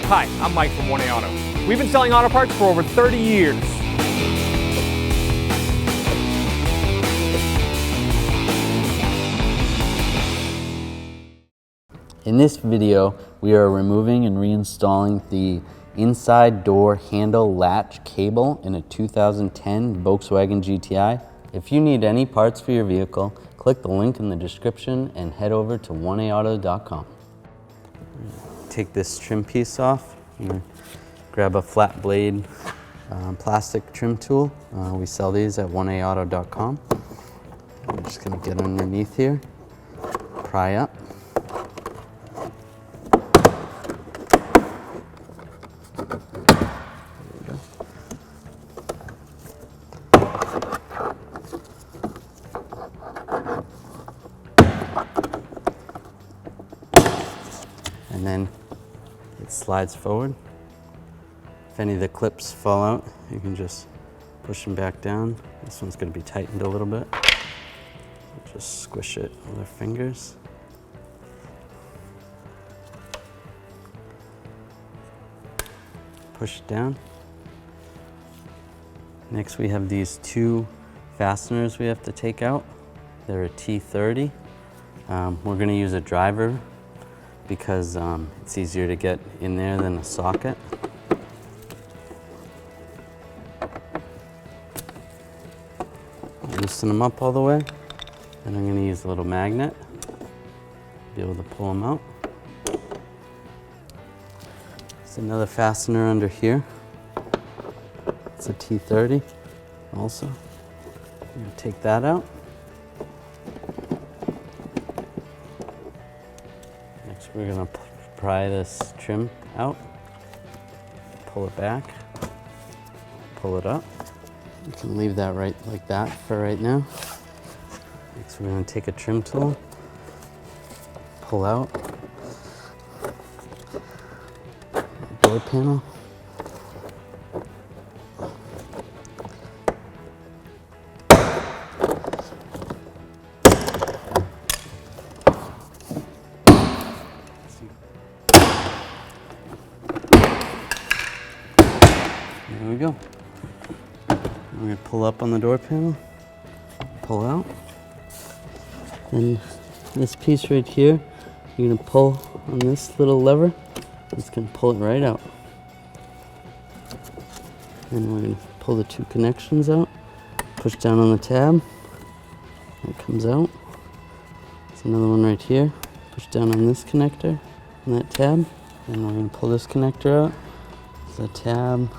Hi, I'm Mike from 1A Auto. We've been selling auto parts for over 30 years. In this video, we are removing and reinstalling the inside door handle latch cable in a 2010 Volkswagen GTI. If you need any parts for your vehicle, click the link in the description and head over to 1aauto.com. Take this trim piece off. Grab a flat blade plastic trim tool. We sell these at 1aauto.com. I'm just going to get underneath here, pry up. And then it slides forward. If any of the clips fall out, you can just push them back down. This one's going to be tightened a little bit. Just squish it with our fingers. Push it down. Next we have these two fasteners we have to take out. They're a T30. We're going to use a driver because it's easier to get in there than a socket. Loosen them up all the way, and I'm going to use a little magnet to be able to pull them out. There's another fastener under here. It's a T30 also. I'm going to take that out. Next we're going to pry this trim out, pull it back, pull it up. You can leave that right like that for right now. Next we're going to take a trim tool, pull out the door panel. There we go. We're going to pull up on the door panel, pull out. And this piece right here, you're going to pull on this little lever. It's going to pull it right out. And we're going to pull the two connections out, push down on the tab. It comes out. There's another one right here. Push down on this connector and that tab. And we're going to pull this connector out. There's a tab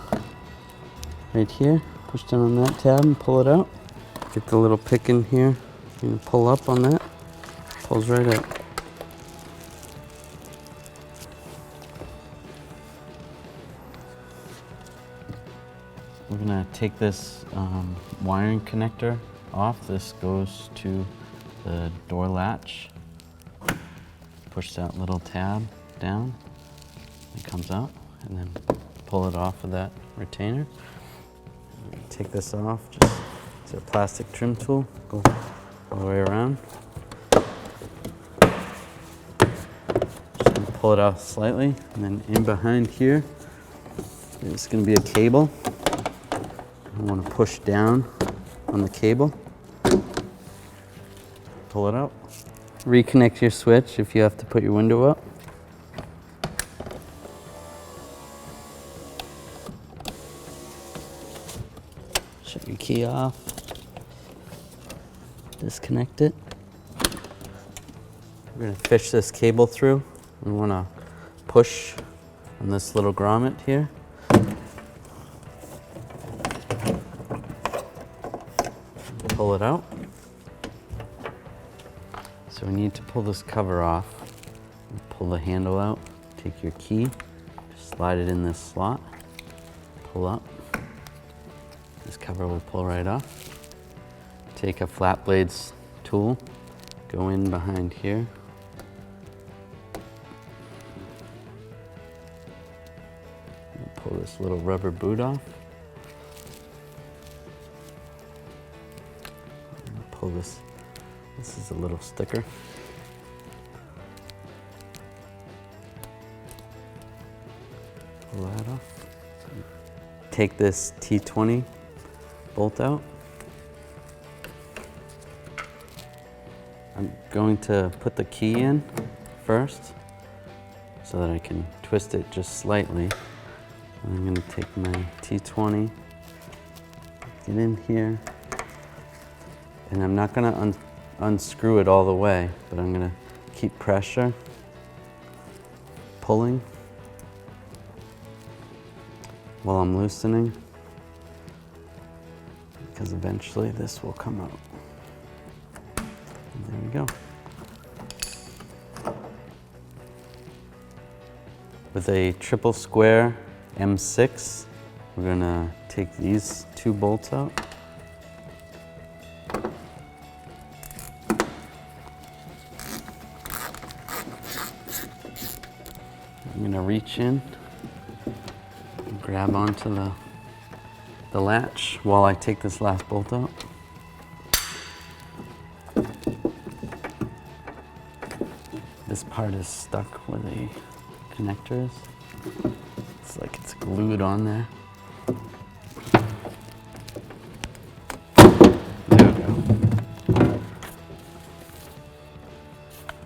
right here. Push down on that tab and pull it out. Get the little pick in here and pull up on that. Pulls right out. We're gonna take this wiring connector off. This goes to the door latch. Push that little tab down. It comes out, and then pull it off of that retainer. Take this off, just it's a plastic trim tool, go all the way around. Just gonna pull it off slightly, and then in behind here, there's gonna be a cable. I wanna push down on the cable, pull it out. Reconnect your switch if you have to put your window up. Shut your key off, disconnect it. We're going to fish this cable through. We want to push on this little grommet here. Pull it out. So we need to pull this cover off. Pull the handle out, take your key, just slide it in this slot, pull up. This cover will pull right off. Take a flat blades tool, go in behind here. Pull this little rubber boot off. Pull this. This is a little sticker. pull that off. Take this T20 bolt out. I'm going to put the key in first so that I can twist it just slightly. And I'm going to take my T20, get in here, and I'm not going to unscrew it all the way, but I'm going to keep pressure, pulling while I'm loosening, because eventually this will come out. And there we go. With a triple square M6, we're gonna take these two bolts out. I'm gonna reach in and grab onto the latch while I take this last bolt out. This part is stuck where the connector is. It's like it's glued on there. There we go.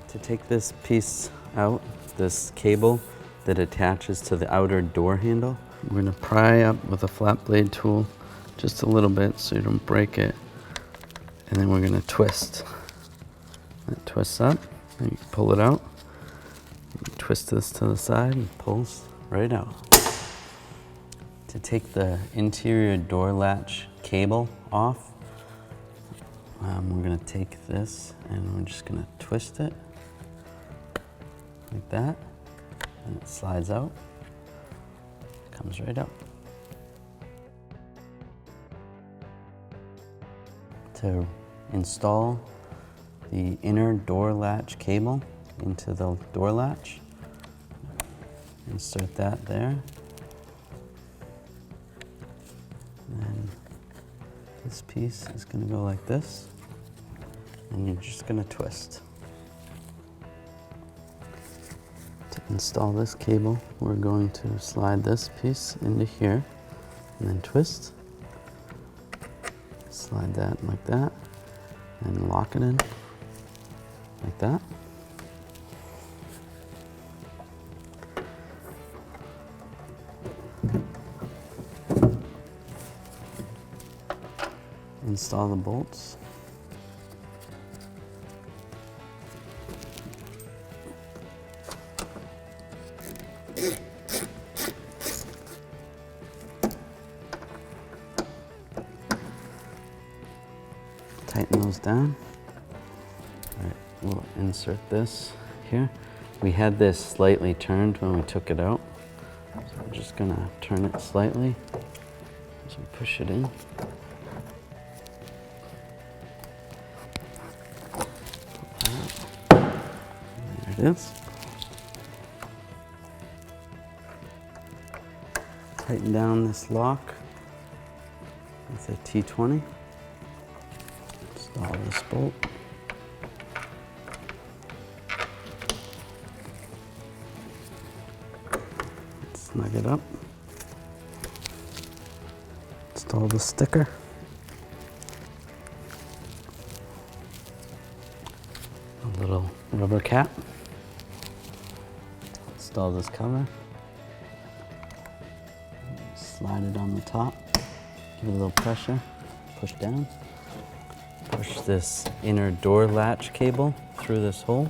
To take this piece out, this cable that attaches to the outer door handle, we're going to pry up with a flat blade tool just a little bit so you don't break it. And then we're going to twist. That twists up, and you pull it out. Twist this to the side and pulls right out. To take the interior door latch cable off, we're going to take this and we're just going to twist it like that, and it slides out, comes right out. To install the inner door latch cable into the door latch, insert that there. And then this piece is going to go like this, and you're just going to twist. To install this cable, we're going to slide this piece into here and then twist. Slide that like that and lock it in like that. Install the bolts. Tighten those down. All right, we'll insert this here. We had this slightly turned when we took it out, so we're just gonna turn it slightly as we push it in. There it is. Tighten down this lock with a T20. Install this bolt. Snug it up. Install the sticker. A little rubber cap. Install this cover. Slide it on the top. Give it a little pressure. Push down. Push this inner door latch cable through this hole.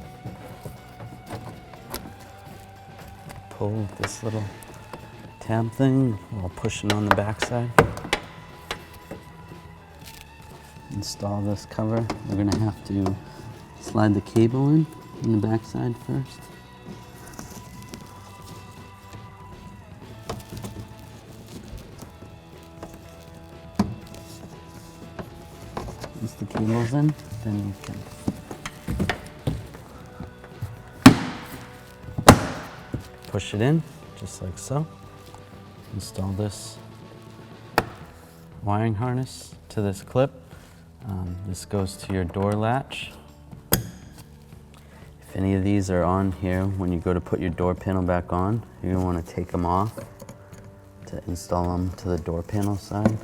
Pull this little tab thing while pushing on the backside. Install this cover. We're going to have to slide the cable in the backside first. Once the cable's in, then you can push it in, just like so. Install this wiring harness to this clip. This goes to your door latch. If any of these are on here, when you go to put your door panel back on, you're going to want to take them off to install them to the door panel side.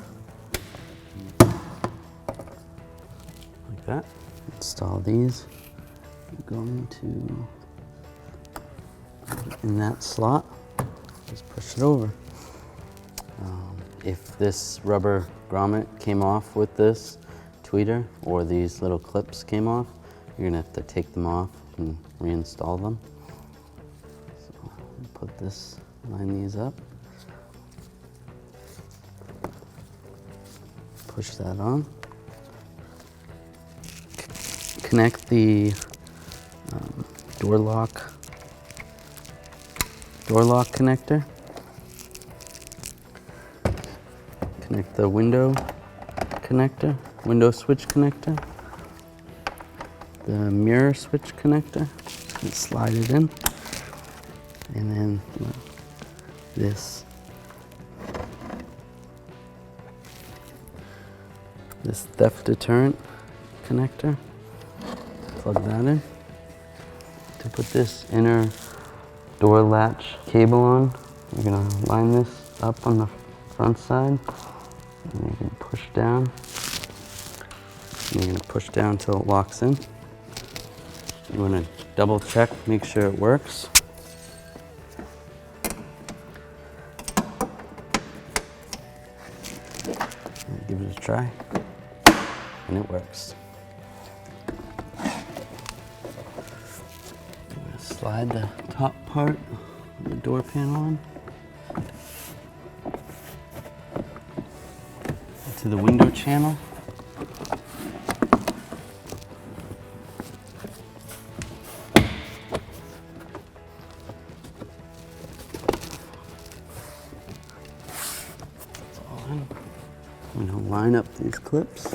Like that. Install these. I'm going to put it in that slot. Just push it over. If this rubber grommet came off with this tweeter, or these little clips came off, you're gonna have to take them off and reinstall them. So put this, line these up, push that on, connect the door lock connector. Connect the window connector, window switch connector, the mirror switch connector, and slide it in, and then this theft deterrent connector, plug that in. To put this inner door latch cable on, you're gonna line this up on the front side. And you can push down. And you're going to push down until it locks in. You want to double check, make sure it works. And give it a try. And it works. I'm going to slide the top part of the door panel on to the window channel. That's all in. I'm going to line up these clips.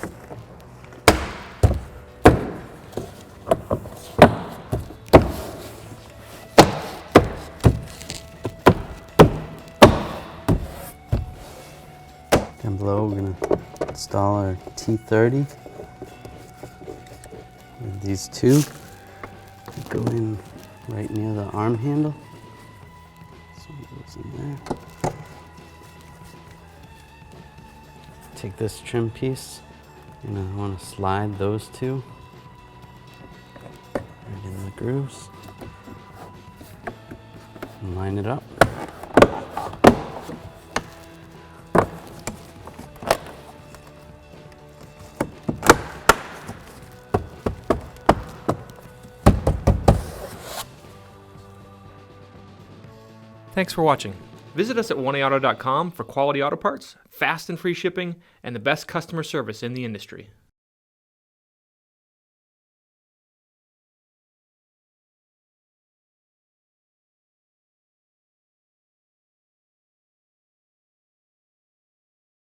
Down below, we're going to install our T30. And these two go in right near the arm handle. So it goes in there. Take this trim piece, and I want to slide those two right in the grooves and line it up. Thanks for watching. Visit us at 1AAuto.com for quality auto parts, fast and free shipping, and the best customer service in the industry.